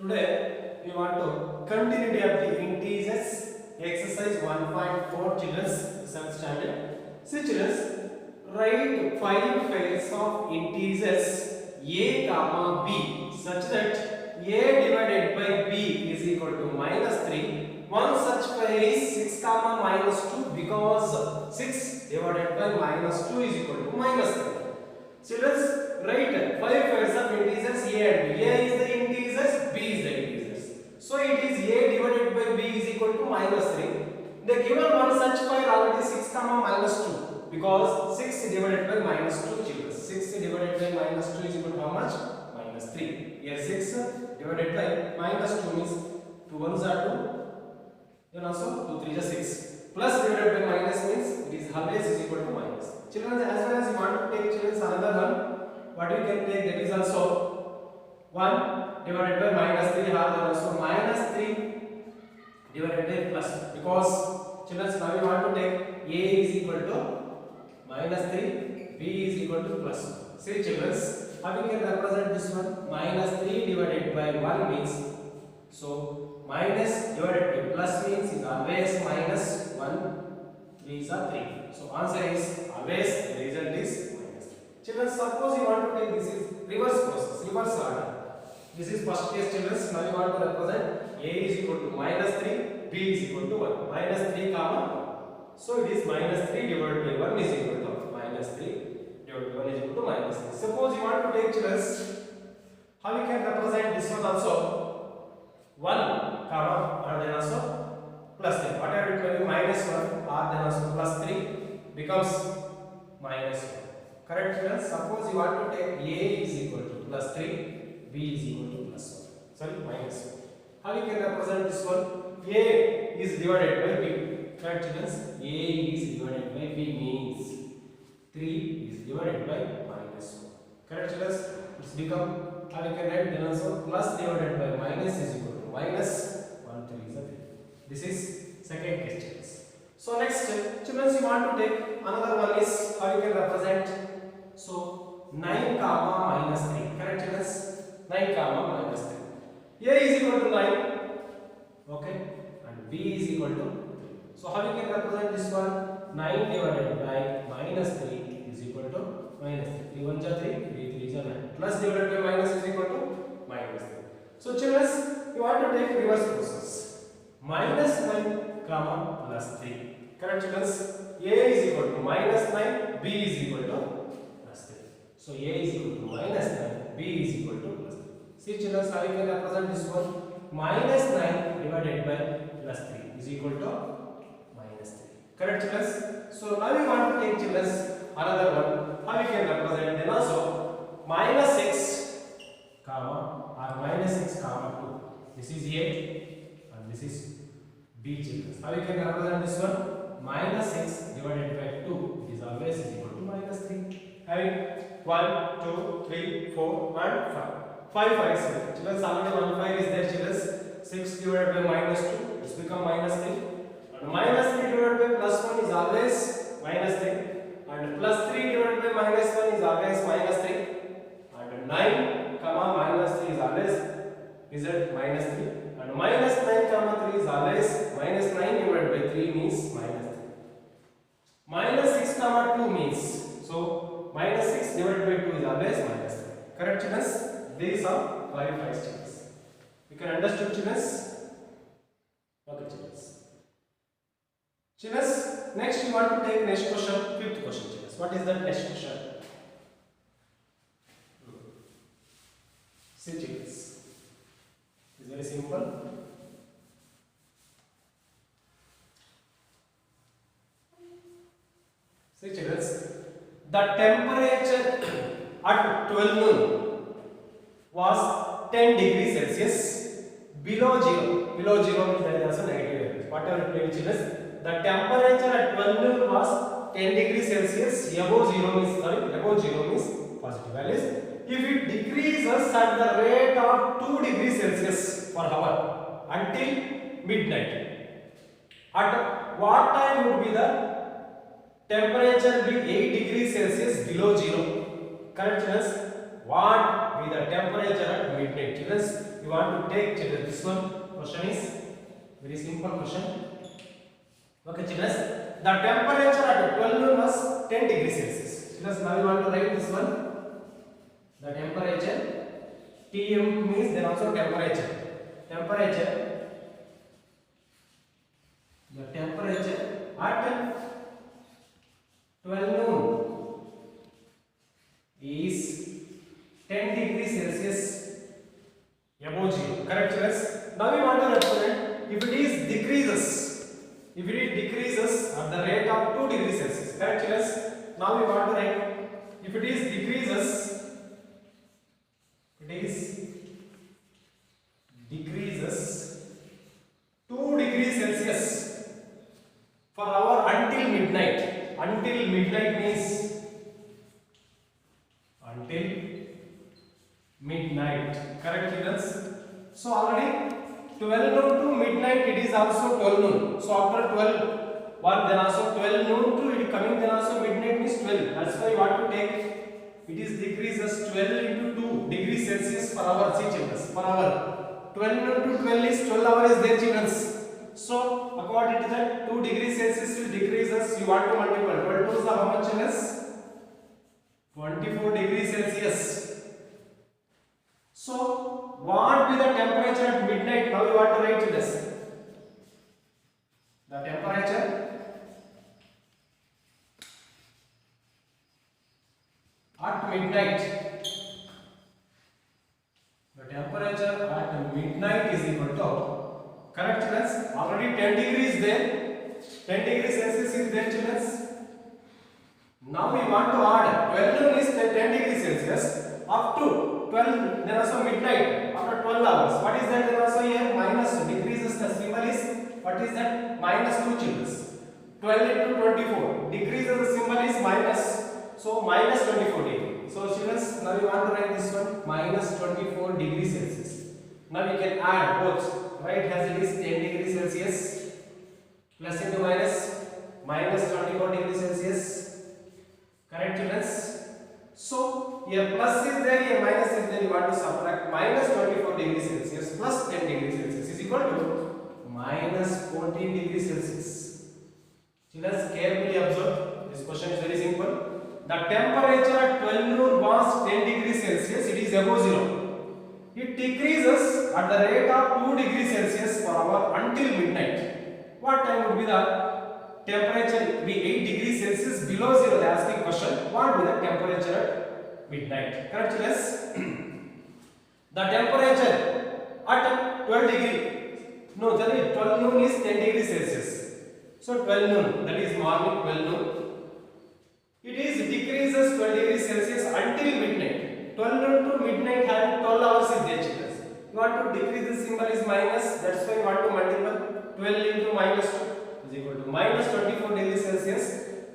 Today we want to continuity of the integers exercise 1.4 children's 7th standard. See children, write 5 pairs of integers a comma b such that a divided by b is equal to -3. One such pair is 6 comma -2 because 6 divided by -2 is equal to -3. Children, write 5 pairs of integers a and b. A is the integers, b is the integers. So it is a divided by b is equal to -3. They given one such pair already 6 comma -2 because 6 divided by -2 children. 6 divided by -2 is equal to how much? -3. Here 6 divided by -2 means 2 ones are 2. Then also 2 3 is 6. Plus divided by minus means it is always is equal to minus. Children, as well as you want to take children another one, what you can take that is also 1 divided by -3 or also -3 divided by plus, because children now you want to take a is equal to -3, b is equal to plus. See children, how we can represent this one? -3 divided by 1 means, so minus divided by plus means is always minus 1, 3 is 3. So answer is always the result is minus 3. Children, suppose you want to take this is reverse process, reverse order. This is first case children. Now you want to represent a is equal to -3, b is equal to 1. -3 comma 1. So it is -3 divided by 1 is equal to -3 divided by 1 is equal to -3. Suppose you want to take children, how we can represent this one also? 1 comma and then also plus 3. Whatever it may be, -1 or then also plus 3 becomes -1. Correct children? Suppose you want to take a is equal to +3, b is equal to +1. Sorry, -1. How we can represent this one? A is divided by b. Correct children? A is divided by b means 3 is divided by -1. Correct children? It's become, how we can write then also plus divided by minus is equal to minus 1 3 is 3. This is second case children. So next children, you want to take another one is how you can represent, so 9 comma -3. Correct children? 9 comma -3. A is equal to 9, okay, and b is equal to 3. So how you can represent this one? 9 divided by -3 is equal to -3. 3 1 is 3, 3 3 is 9. Plus divided by minus is equal to -3. So children, you want to take reverse process. -9 comma +3. Correct children? A is equal to -9, b is equal to +3. So a is equal to -9, b is equal to +3. See children, how you can represent this one? -9 divided by +3 is equal to -3. Correct children? So now we want to take children another one. How we can represent then also -6 comma or -6 comma 2. This is a and this is b children. How we can represent this one? -6 divided by 2 is always equal to -3. Having 1 2 3 4 and 5. 5 5 children, already 1 5 is there children. 6 divided by -2 it's become -3, and -3 divided by +1 is always -3, and +3 divided by -1 is always -3, and 9 comma -3 is always is at -3, and -9 comma 3 is always -9 divided by 3 means -3. -6 comma 2 means, so -6 divided by 2 is always -3. Correct children? These are 5 5 steps. You can understand children? Okay children. Children, next we want to take next question, fifth question children. What is that next question? See children, it's very simple. See children, the temperature at 12 noon was 10 degrees Celsius below 0. Below 0 means there is also negative values. Whatever it may be children, the temperature at 12 noon was 10 degrees Celsius. Above 0 means positive values. If it decreases at the rate of 2 degrees Celsius per hour until midnight, at what time would be the temperature be 8 degrees Celsius below 0? Correct children? what be the temperature at midnight? Children, you want to take children. This one question is very simple question. Okay, children, the temperature at 12 noon was 10 degrees Celsius. Children, now you want to write this one. The temperature, Tm means then also temperature. Temperature. The temperature at 12 noon is 10 degrees Celsius above zero. Correct, children? Now we want to represent if it is decreases. If it decreases at the rate of 2 degrees Celsius. Correct, children? Now we want to write if it is decreases. It is decreases 2 degrees Celsius for hour until midnight. Until midnight means until midnight. Correct, children? So already 12 noon to midnight it is also 12 noon. So after 12 1 then also 12 noon to it coming then also midnight means 12. That's why you want to take it is decreases 12 into 2 degrees Celsius per hour. See, children, per hour 12 noon to 12 is 12 hours is there, children. So according to that 2 degrees Celsius will decreases. You want to multiply 12 to how much, children? 24 degrees Celsius. So what will be the temperature at midnight? Now you want to write this. The temperature at midnight. The temperature at midnight is equal to, correct, children? Already 10 degrees there. 10 degrees Celsius is there, children. Now we want to add 12 noon is 10 degrees Celsius up to 12 then also midnight after 12 hours. What is that? Then also here minus decreases the symbol is what is that? Minus 2, children. 12 into 24 decreases the symbol is minus. So minus 24 degree. So children, now you want to write this one minus 24 degrees Celsius. Now we can add both. Right, as it is 10 degrees Celsius plus into minus 24 degrees Celsius. Correct, children? So here plus is there, here minus is there. You want to subtract minus 24 degrees Celsius plus 10 degrees Celsius is equal to minus 14 degrees Celsius. Children, carefully observe. This question is very simple. The temperature at 12 noon was 10 degrees Celsius. It is above zero. It decreases at the rate of 2 degrees Celsius per hour until midnight. What time would be the temperature? Be 8 degrees Celsius below zero. They are asking question. What would be the temperature at midnight? Correct, yes? The temperature at 12 degree. No, that is 12 noon is 10 degrees Celsius. So 12 noon, that is morning 12 noon. It is decreases 12 degrees Celsius until midnight. 12 noon to midnight having 12 hours is there, children. You want to decrease the symbol is minus. That's why you want to multiply 12 into minus 2 is equal to minus 24 degrees Celsius.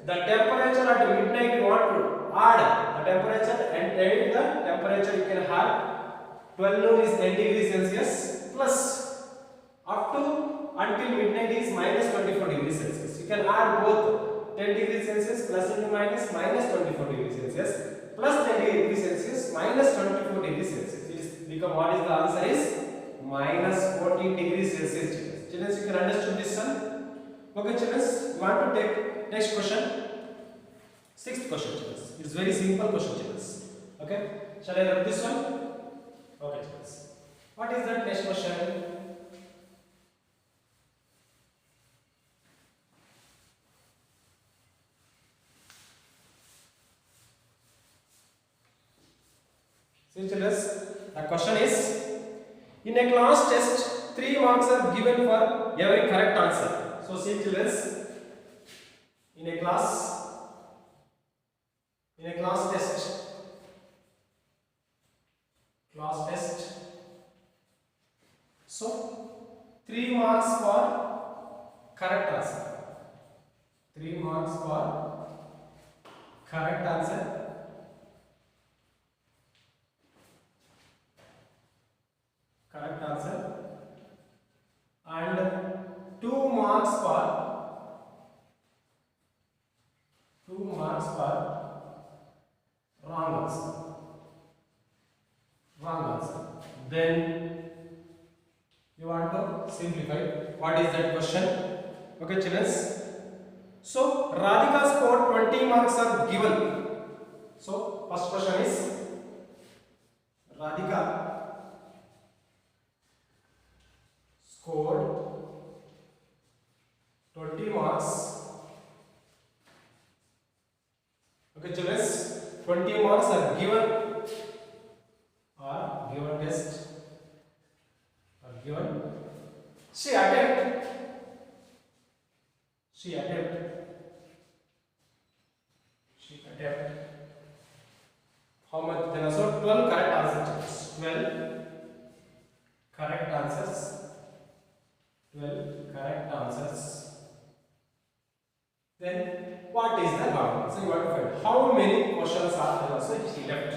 The temperature at midnight you want to add the temperature and add the temperature you can have 12 noon is 10 degrees Celsius plus up to until midnight is minus 24 degrees Celsius. You can add both 10 degrees Celsius plus into minus 24 degrees Celsius plus 10 degrees Celsius minus 24 degrees Celsius. Become what is the answer is minus 14 degrees Celsius. Children, you can understand this one. Okay, children, you want to take next question. Sixth question, children. It's very simple question, children. Okay, shall I write this one? Okay, children. What is that next question? See, children, the question is, in a class test, 3 marks are given for every correct answer. So, see, children, in a class test, so 3 marks for correct answer. 3 marks for correct answer. Correct answer, and 2 marks for wrong answer. You want to simplify. What is that question? Okay, children. So Radhika scored 20 marks are given. So first question is Radhika scored 20 marks. Okay, children. 20 marks are given. Test. Are given. She attempt. How much? Then also 12 correct answers. 12 correct answers. 12 correct answers. Then what is the wrong? So you want to find how many questions are there also she left.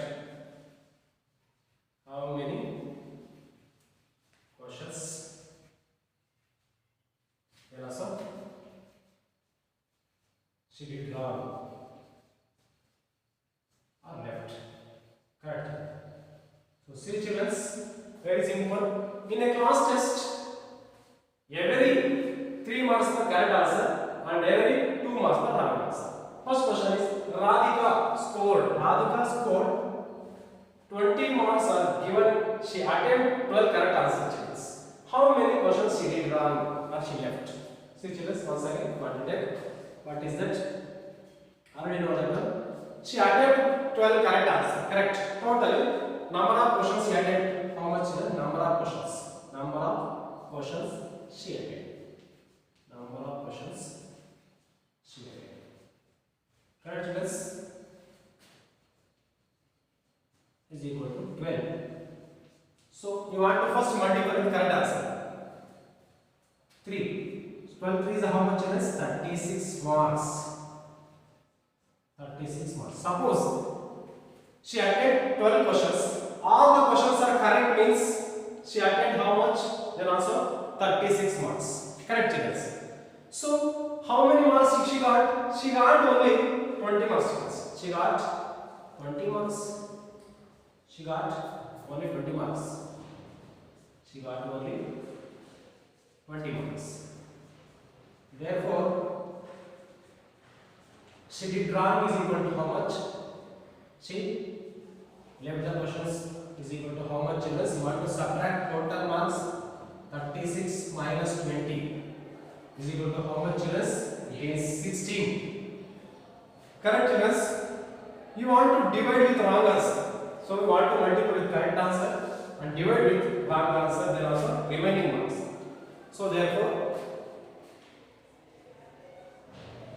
How many questions? Then also she did wrong or left. Correct. So see children, very simple. In a class test, every 3 marks for correct answer and every 2 marks for wrong answer. First question is Radhika scored 20 marks are given. She attempted 12 correct answers. How many questions she did wrong or she left? See children, once again, what is that? Already know that one. She attempted 12 correct answers. Correct. Totally, number of questions she attempted. How much? Number of questions. Number of questions she attempted. Number of questions she attempted. Correct, children? Is equal to 12. So you want to first multiply with correct answer. 3. 12 3 is how much? 36 marks. 36 marks. Suppose she attended 12 questions. All the questions are correct means she attended how much? Then also 36 marks. Correct, children. So how many marks she got? She got only 20 marks. She got 20 marks. She got only 20 marks. She got only 20 marks. Therefore, she did wrong is equal to how much? She left the questions is equal to how much? Children, you want to subtract total marks. 36 minus 20 is equal to how much? Children? It is 16. Correct, children? You want to divide with wrong answer. So we want to multiply with correct answer and divide with wrong answer, then also remaining marks. So therefore,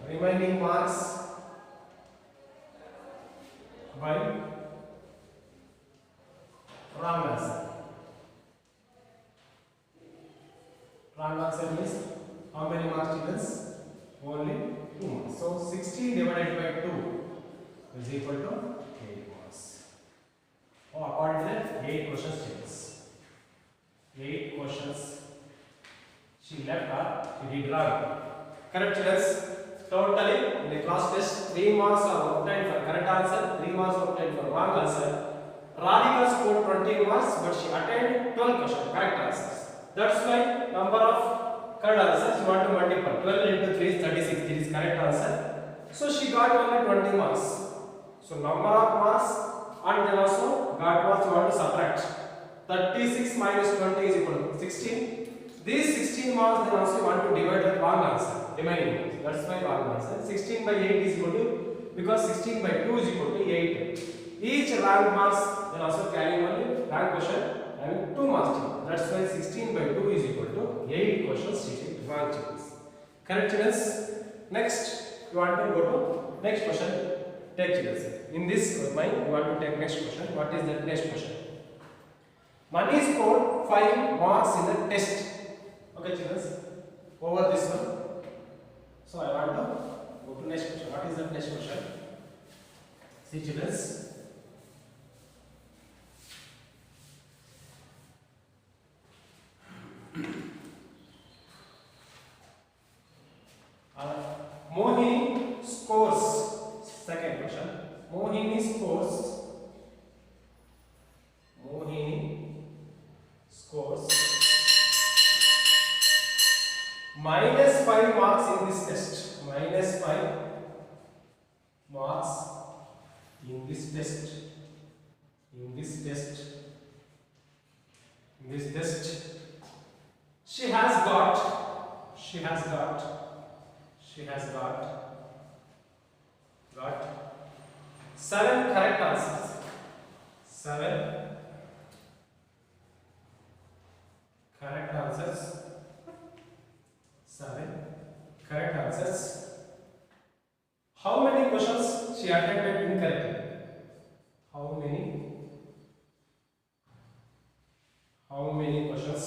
remaining marks by wrong answer. Wrong answer means how many marks, children? Only 2 marks. So 16 divided by 2 is equal to 8 marks. Oh, according to that, 8 questions children. 8 questions she left or she did wrong. Correct, children? Totally in the class test 3 marks are obtained for correct answer, 3 marks are obtained for wrong answer. Radhika scored 20 marks but she attained 12 questions correct answers. That's why number of correct answers you want to multiply. 12 into 3 is 36. This is correct answer. So she got only 20 marks. So number of marks and then also got marks you want to subtract. 36 minus 20 is equal to 16. These 16 marks then also you want to divide with wrong answer. Remaining marks. That's why wrong answer. 16 by 8 is equal to, because 16 by 2 is equal to 8. Each wrong marks then also carrying only wrong question having 2 marks. That's why 16 by 2 is equal to 8 questions stated wrong. Correct, children? Next, you want to go to next question. Take, children. In this mind, you want to take next question. What is the next question? Mani scored 5 marks in the test. Okay, children. Over this one. So I want to go to next question. What is the next question? See, children. Mohini scores. Second question. Mohini scores. Mohini scores minus 5 marks in this test. Minus 5 marks in this test. In this test. In this test. She has got 7 correct answers. 7 correct answers. 7 correct answers. How many questions she attempted incorrectly? How many questions?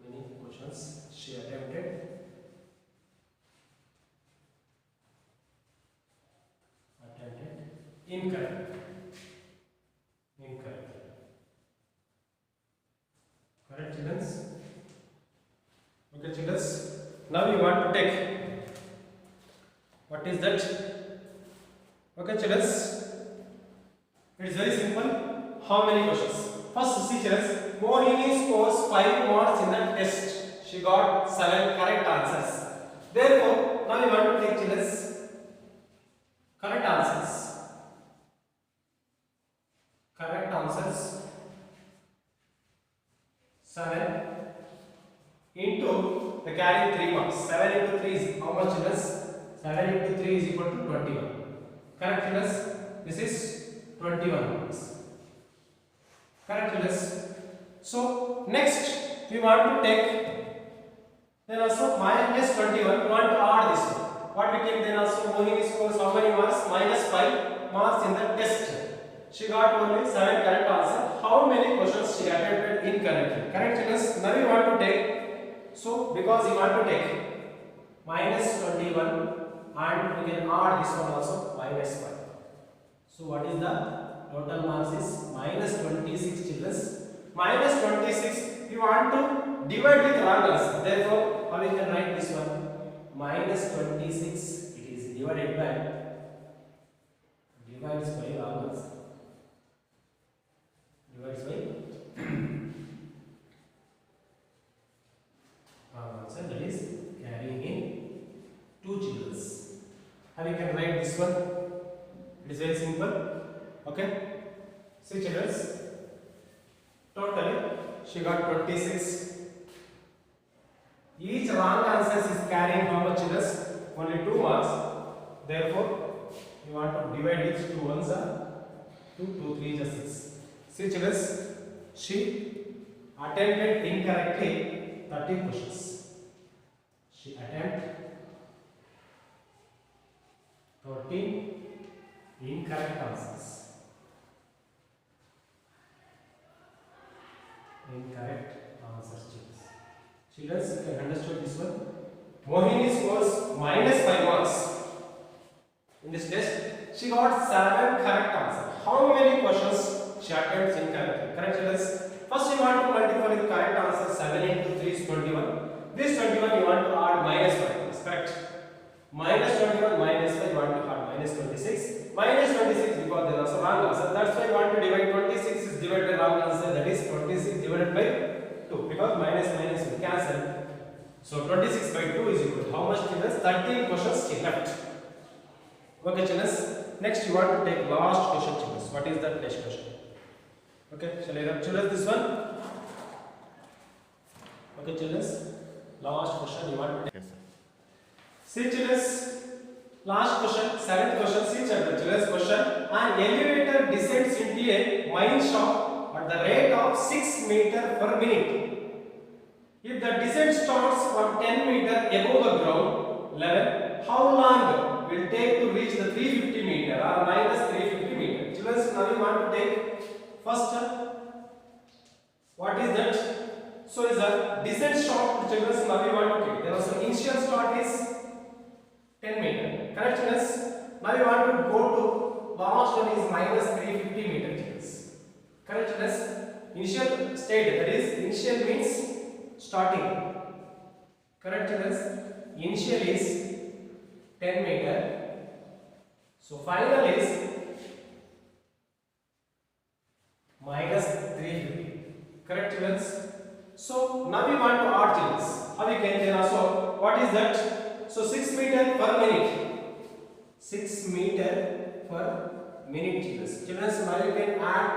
Many questions she attempted incorrect. Correct, children? Okay, children. Now we want to take. What is that? Okay, children. It is very simple. How many questions? First, see, children. Mohini scores 5 marks in the test. She got 7 correct answers. Therefore, now we want to take, children, correct answers. Correct answers 7 into the carrying 3 marks. 7 into 3 is how much, children? 7 into 3 is equal to 21. Correct, children? This is 21 marks. Correct, children? So next we want to take, then also minus 21. We want to add this one. What we can then also, Mohini scores how many marks? Minus 5 marks in the test. She got only 7 correct answers. How many questions she attempted incorrectly? Correct, children? Now we want to take, so because we want to take minus 21 and we can add this one also, minus 5. So what is the total marks is minus 26, children. Minus 26, we want to divide with wrong answer. Therefore, how we can write this one? Minus 26, it is divided by, divides by wrong answer. Divides by wrong answer, that is carrying in 2 children. How we can write this one? It is very simple. Okay. See, children, totally she got 26. Each wrong answer is carrying how much, children? Only 2 marks. Therefore, you want to divide each 2 ones are 2, 2, 3 is 6. See, children, she attempted incorrectly 30 questions. She attempted 13 incorrect answers. Incorrect answers, children. Children, you can understand this one. Mohini scores minus 5 marks in this test. She got 7 correct answers. How many questions she attempts incorrectly? Correct, children? First, you want to multiply the correct answer. 7 into 3 is 21. This 21 you want to add minus 5. That's correct. Minus 21 minus 5 you want to add minus 26. Minus 26 because there is a wrong answer. That's why you want to divide 26 is divided by wrong answer. That is 26 divided by 2 because minus minus will cancel. So 26 by 2 is equal to how much, children? 13 questions she left. Okay, children. Next you want to take last question, children. What is that next question? Okay, shall I write, children, this one? Okay, children. Last question you want to take. Yes, sir. See, children. Last question, 7th question. See, children, question. An elevator descends into a mine shaft at the rate of 6 meters per minute. If the descent starts from 10 meters above the ground level, how long will take to reach the 350 meter or minus 350 meter? Children, now you want to take first, what is that? So is a descent shaft, children, now you want to take. Then also initial start is 10 meter. Correct, children? Now you want to go to last one is minus 350 meter, children. Correct, children? Initial state, that is initial means starting. Correct, children? Initial is 10 meter. So final is minus 350. Correct, children? So now we want to add children. How we can then also, what is that? So 6 meter per minute. 6 meter per minute, children. Children, now you can add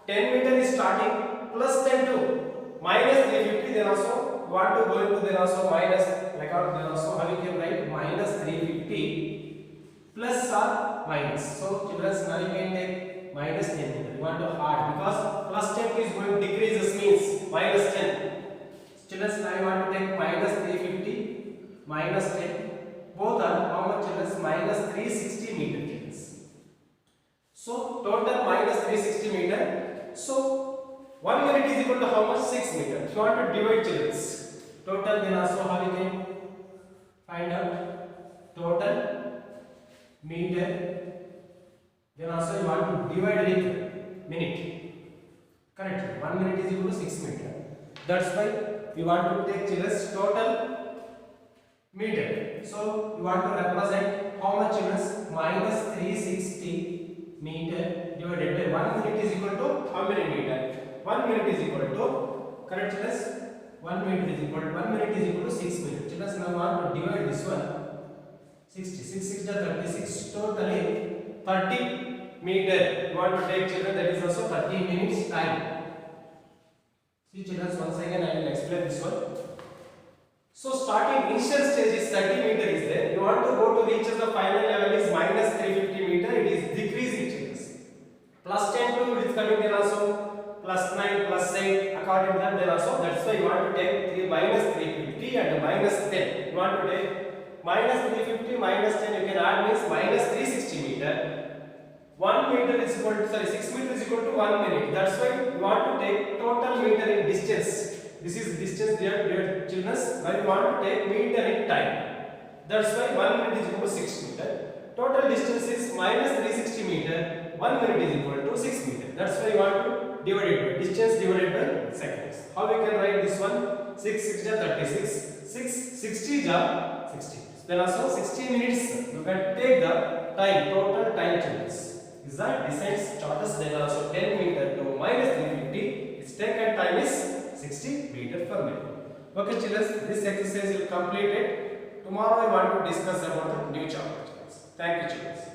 10 meter is starting plus 10 to minus 350. Then also want to go into then also minus, like out then also how we can write minus 350 plus or minus. So children, now you can take minus 10 meter. You want to add because plus 10 is going to decreases means minus 10. Children, now you want to take minus 350 minus 10. Both are how much, children? Minus 360 meter, children. So total minus 360 meter. So 1 minute is equal to how much? 6 meter. If you want to divide, children, total, then also how we can find out total meter. Then also you want to divide with minute. Correct. 1 minute is equal to 6 meter. That's why we want to take, children, total meter. So you want to represent how much, children? Minus 360 meter divided by 1 minute is equal to how many meter? 1 minute is equal to, correct, children? 1 minute is equal to 1 minute is equal to 6 minutes. Children, now you want to divide this one. 60, 6 6 36, totally 30 meter. You want to take, children, that is also 30 minutes time. See, children, once again I will explain this one. So starting initial stage is 30 meter is there. You want to go to reach the final level is minus 350 meter. It is decreasing, children. Plus 10 to it is coming there also. Plus 9, plus 8. According to that there also. That's why you want to take 3 minus 350 and minus 10. You want to take minus 350 minus 10. You can add means minus 360 meter. 1 meter is equal to, 6 meter is equal to 1 minute. That's why you want to take total meter in distance. This is distance, dear children. Now you want to take meter in time. That's why 1 minute is equal to 6 meter. Total distance is minus 360 meter. 1 minute is equal to 6 meter. That's why you want to divide it by distance divided by seconds. How we can write this one? 6 6 is 36. 6 60 is 60. Then also 60 minutes. You can take the time, total time, children. Is that distance shortest? Then also 10 meter to minus 350. Its taken time is 60 meter per minute. Okay, children, this exercise will complete it. Tomorrow I want to discuss about the new chapter. Thank you, children.